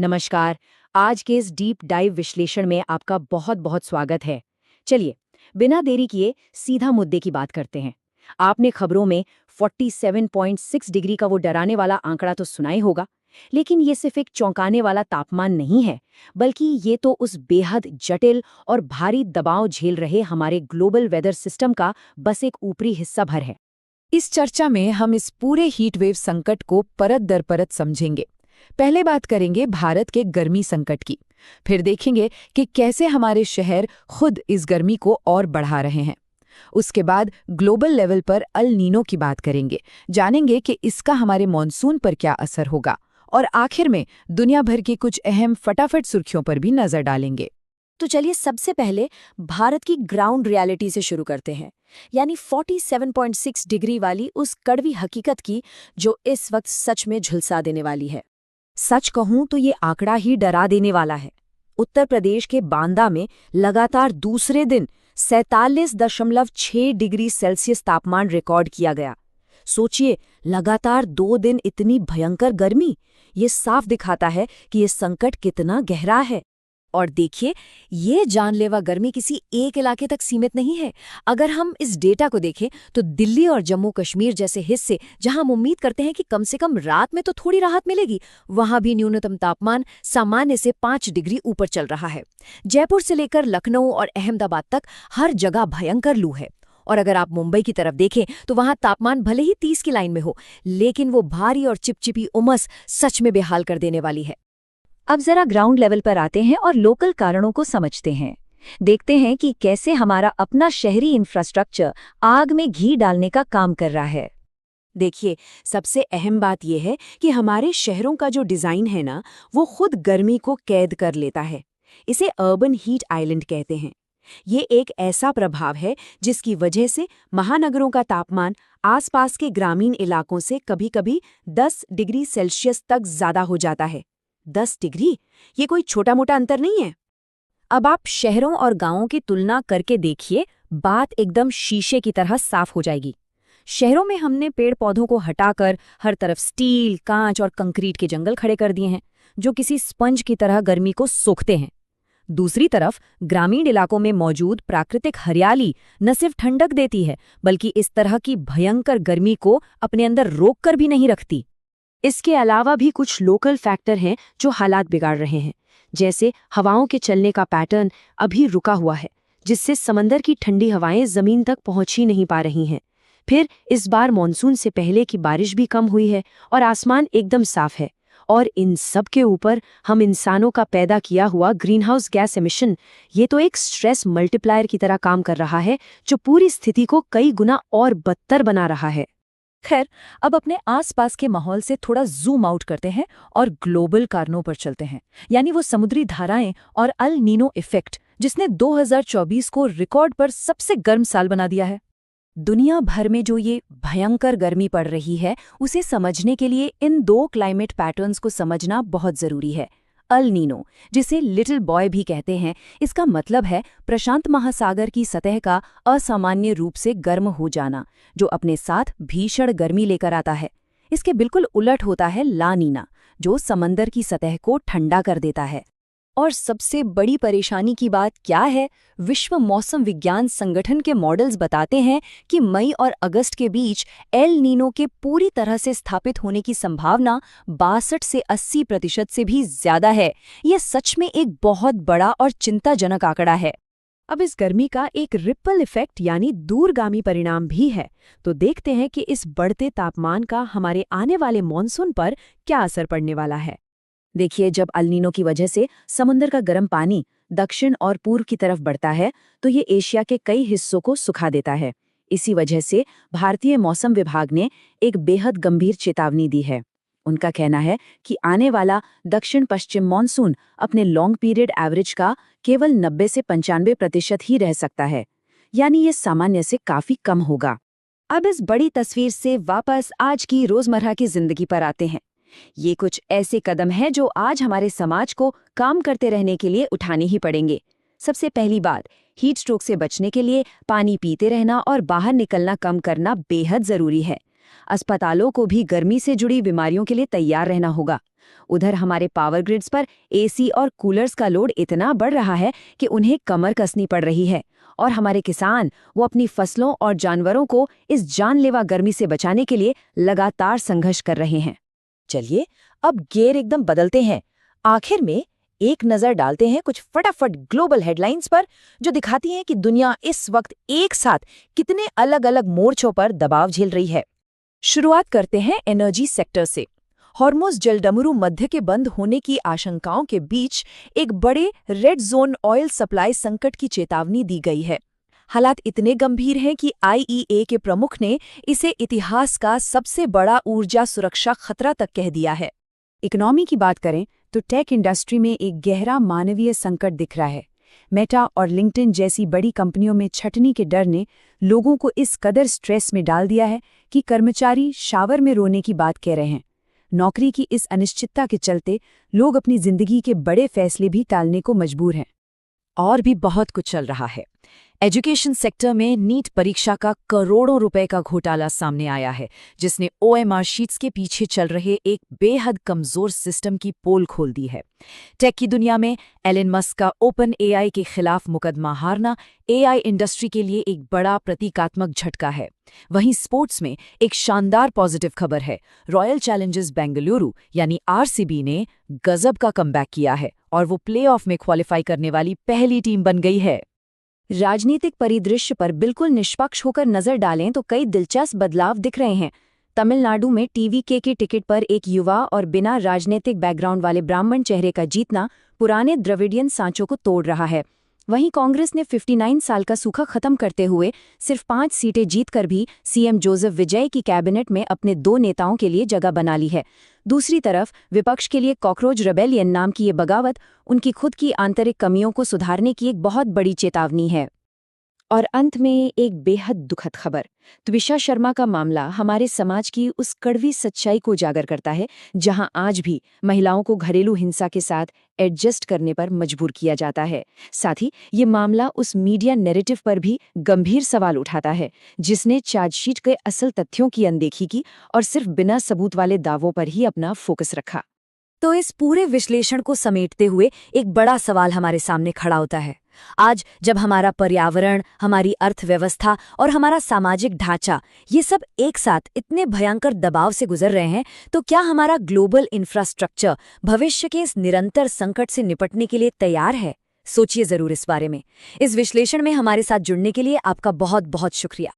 नमस्कार। आज के इस डीप डाइव विश्लेषण में आपका बहुत बहुत स्वागत है। चलिए, बिना देरी किए सीधा मुद्दे की बात करते हैं। आपने खबरों में 47.6 डिग्री का वो डराने वाला आंकड़ा तो सुना ही होगा, लेकिन ये सिर्फ एक चौंकाने वाला तापमान नहीं है, बल्कि ये तो उस बेहद जटिल और भारी दबाव झेल रहे हमारे ग्लोबल वेदर सिस्टम का बस एक ऊपरी हिस्सा भर है। इस चर्चा में हम इस पूरे हीट वेव संकट को परत दर परत समझेंगे। पहले बात करेंगे भारत के गर्मी संकट की, फिर देखेंगे कि कैसे हमारे शहर खुद इस गर्मी को और बढ़ा रहे हैं। उसके बाद ग्लोबल लेवल पर अल नीनो की बात करेंगे, जानेंगे कि इसका हमारे मॉनसून पर क्या असर होगा, और आखिर में दुनिया भर की कुछ अहम फटाफट सुर्खियों पर भी नजर डालेंगे। तो चलिए सबसे पहले भारत की ग्राउंड रियलिटी से शुरू करते हैं, यानी 47.6 डिग्री वाली उस कड़वी हकीकत की जो इस वक्त सच में झुलसा देने वाली है। सच कहूं तो ये आंकड़ा ही डरा देने वाला है। उत्तर प्रदेश के बांदा में लगातार दूसरे दिन 47.6 डिग्री सेल्सियस तापमान रिकॉर्ड किया गया। सोचिए, लगातार 2 दिन इतनी भयंकर गर्मी। ये साफ दिखाता है कि ये संकट कितना गहरा है। और देखिए, ये जानलेवा गर्मी किसी एक इलाके तक सीमित नहीं है। अगर हम इस डेटा को देखें तो दिल्ली और जम्मू कश्मीर जैसे हिस्से, जहां हम उम्मीद करते हैं कि कम से कम रात में तो थोड़ी राहत मिलेगी, वहां भी न्यूनतम तापमान सामान्य से 5 डिग्री ऊपर चल रहा है। जयपुर से लेकर लखनऊ और अहमदाबाद तक हर जगह भयंकर लू है। और अगर आप मुंबई की तरफ देखें तो वहां तापमान भले ही 30 की लाइन में हो, लेकिन वो भारी और चिपचिपी उमस सच में बेहाल कर देने वाली है। अब जरा ग्राउंड लेवल पर आते हैं और लोकल कारणों को समझते हैं। देखते हैं कि कैसे हमारा अपना शहरी इंफ्रास्ट्रक्चर आग में घी डालने का काम कर रहा है। देखिए, सबसे अहम बात यह है कि हमारे शहरों का जो डिज़ाइन है ना, वो खुद गर्मी को कैद कर लेता है। इसे अर्बन हीट आइलैंड कहते हैं। ये एक ऐसा प्रभाव है जिसकी वजह से महानगरों का तापमान आसपास के ग्रामीण इलाकों से कभी-कभी 10 डिग्री सेल्सियस तक ज्यादा हो जाता है। 10 डिग्री, ये कोई छोटा मोटा अंतर नहीं है। अब आप शहरों और गांवों की तुलना करके देखिए, बात एकदम शीशे की तरह साफ हो जाएगी। शहरों में हमने पेड़ पौधों को हटाकर हर तरफ स्टील, कांच और कंक्रीट के जंगल खड़े कर दिए हैं, जो किसी स्पंज की तरह गर्मी को सोखते हैं। दूसरी तरफ ग्रामीण इलाकों में मौजूद प्राकृतिक हरियाली न सिर्फ ठंडक देती है, बल्कि इस तरह की भयंकर गर्मी को अपने अंदर रोक कर भी नहीं रखती। इसके अलावा भी कुछ लोकल फैक्टर हैं जो हालात बिगाड़ रहे हैं। जैसे हवाओं के चलने का पैटर्न अभी रुका हुआ है, जिससे समंदर की ठंडी हवाएं जमीन तक पहुंच ही नहीं पा रही हैं। फिर इस बार मॉनसून से पहले की बारिश भी कम हुई है और आसमान एकदम साफ है। और इन सब के ऊपर हम इंसानों का पैदा किया हुआ ग्रीनहाउस गैस एमिशन, ये तो एक स्ट्रेस मल्टीप्लायर की तरह काम कर रहा है, जो पूरी स्थिति को कई गुना और बदतर बना रहा है। खैर, अब अपने आसपास के माहौल से थोड़ा जूम आउट करते हैं और ग्लोबल कारणों पर चलते हैं, यानी वो समुद्री धाराएं और अल नीनो इफेक्ट, जिसने 2024 को रिकॉर्ड पर सबसे गर्म साल बना दिया है। दुनिया भर में जो ये भयंकर गर्मी पड़ रही है, उसे समझने के लिए इन 2 क्लाइमेट पैटर्न्स को समझना बहुत जरूरी है। अल नीनो, जिसे लिटिल बॉय भी कहते हैं, इसका मतलब है प्रशांत महासागर की सतह का असामान्य रूप से गर्म हो जाना, जो अपने साथ भीषण गर्मी लेकर आता है। इसके बिल्कुल उलट होता है ला नीना, जो समंदर की सतह को ठंडा कर देता है। और सबसे बड़ी परेशानी की बात क्या है? विश्व मौसम विज्ञान संगठन के मॉडल्स बताते हैं कि मई और अगस्त के बीच एल नीनो के पूरी तरह से स्थापित होने की संभावना 62 से 80% से भी ज्यादा है। यह सच में एक बहुत बड़ा और चिंताजनक आंकड़ा है। अब इस गर्मी का एक रिपल इफेक्ट यानी दूरगामी परिणाम भी है। तो देखते हैं कि इस बढ़ते तापमान का हमारे आने वाले मॉनसून पर क्या असर पड़ने वाला है। देखिए, जब अल नीनो की वजह से समुद्र का गर्म पानी दक्षिण और पूर्व की तरफ बढ़ता है, तो ये एशिया के कई हिस्सों को सुखा देता है। इसी वजह से भारतीय मौसम विभाग ने एक बेहद गंभीर चेतावनी दी है। उनका कहना है कि आने वाला दक्षिण पश्चिम मॉनसून अपने लॉन्ग पीरियड एवरेज का केवल 90 से 95% ही रह सकता है, यानी ये सामान्य से काफी कम होगा। अब इस बड़ी तस्वीर से वापस आज की रोजमर्रा की जिंदगी पर आते हैं। ये कुछ ऐसे कदम हैं जो आज हमारे समाज को काम करते रहने के लिए उठाने ही पड़ेंगे। सबसे पहली बात, हीट स्ट्रोक से बचने के लिए पानी पीते रहना और बाहर निकलना कम करना बेहद जरूरी है। अस्पतालों को भी गर्मी से जुड़ी बीमारियों के लिए तैयार रहना होगा। उधर हमारे पावर ग्रिड्स पर एसी और कूलर्स का लोड इतना बढ़ रहा है कि उन्हें कमर कसनी पड़ रही है, और हमारे किसान वो अपनी फसलों और जानवरों को इस जानलेवा गर्मी से बचाने के लिए लगातार संघर्ष कर रहे हैं। चलिए अब गियर एकदम बदलते हैं। आखिर में एक नजर डालते हैं कुछ फटाफट ग्लोबल हेडलाइंस पर, जो दिखाती हैं कि दुनिया इस वक्त एक साथ कितने अलग अलग मोर्चों पर दबाव झेल रही है। शुरुआत करते हैं एनर्जी सेक्टर से। हॉर्मुज़ जलडमरू मध्य के बंद होने की आशंकाओं के बीच एक बड़े रेड जोन ऑयल सप्लाई संकट की चेतावनी दी गई है। हालात इतने गंभीर हैं कि IEA के प्रमुख ने इसे इतिहास का सबसे बड़ा ऊर्जा सुरक्षा खतरा तक कह दिया है। इकोनॉमी की बात करें तो टेक इंडस्ट्री में एक गहरा मानवीय संकट दिख रहा है। मेटा और लिंक्डइन जैसी बड़ी कंपनियों में छटनी के डर ने लोगों को इस कदर स्ट्रेस में डाल दिया है कि कर्मचारी शावर में रोने की बात कह रहे हैं। नौकरी की इस अनिश्चितता के चलते लोग अपनी जिंदगी के बड़े फैसले भी टालने को मजबूर हैं। और भी बहुत कुछ चल रहा है। एजुकेशन सेक्टर में नीट परीक्षा का करोड़ों रुपए का घोटाला सामने आया है, जिसने OMR शीट्स के पीछे चल रहे एक बेहद कमजोर सिस्टम की पोल खोल दी है। टेक की दुनिया में एलन मस्क का ओपन AI के खिलाफ मुकदमा हारना AI इंडस्ट्री के लिए एक बड़ा प्रतीकात्मक झटका है। वहीं स्पोर्ट्स में एक शानदार पॉजिटिव खबर है। रॉयल चैलेंजर्स बेंगलुरु यानी RCB ने गजब का कमबैक किया है और वो प्लेऑफ में क्वालिफाई करने वाली पहली टीम बन गई है। राजनीतिक परिदृश्य पर बिल्कुल निष्पक्ष होकर नजर डालें तो कई दिलचस्प बदलाव दिख रहे हैं। तमिलनाडु में TVK की टिकट पर एक युवा और बिना राजनीतिक बैकग्राउंड वाले ब्राह्मण चेहरे का जीतना पुराने द्रविडियन सांचों को तोड़ रहा है। वहीं कांग्रेस ने 59 साल का सूखा खत्म करते हुए सिर्फ 5 सीटें जीतकर भी CM जोसेफ विजय की कैबिनेट में अपने 2 नेताओं के लिए जगह बना ली है। दूसरी तरफ विपक्ष के लिए कॉकरोच रेबेलियन नाम की ये बगावत उनकी खुद की आंतरिक कमियों को सुधारने की एक बहुत बड़ी चेतावनी है। और अंत में एक बेहद दुखद खबर। त्विषा शर्मा का मामला हमारे समाज की उस कड़वी सच्चाई को उजागर करता है, जहां आज भी महिलाओं को घरेलू हिंसा के साथ एडजस्ट करने पर मजबूर किया जाता है। साथ ही ये मामला उस मीडिया नैरेटिव पर भी गंभीर सवाल उठाता है, जिसने चार्जशीट के असल तथ्यों की अनदेखी की और सिर्फ बिना सबूत वाले दावों पर ही अपना फोकस रखा। तो इस पूरे विश्लेषण को समेटते हुए एक बड़ा सवाल हमारे सामने खड़ा होता है। आज जब हमारा पर्यावरण, हमारी अर्थव्यवस्था और हमारा सामाजिक ढांचा ये सब एक साथ इतने भयंकर दबाव से गुजर रहे हैं, तो क्या हमारा ग्लोबल इंफ्रास्ट्रक्चर भविष्य के इस निरंतर संकट से निपटने के लिए तैयार है? सोचिए जरूर इस बारे में। इस विश्लेषण में हमारे साथ जुड़ने के लिए आपका बहुत बहुत शुक्रिया।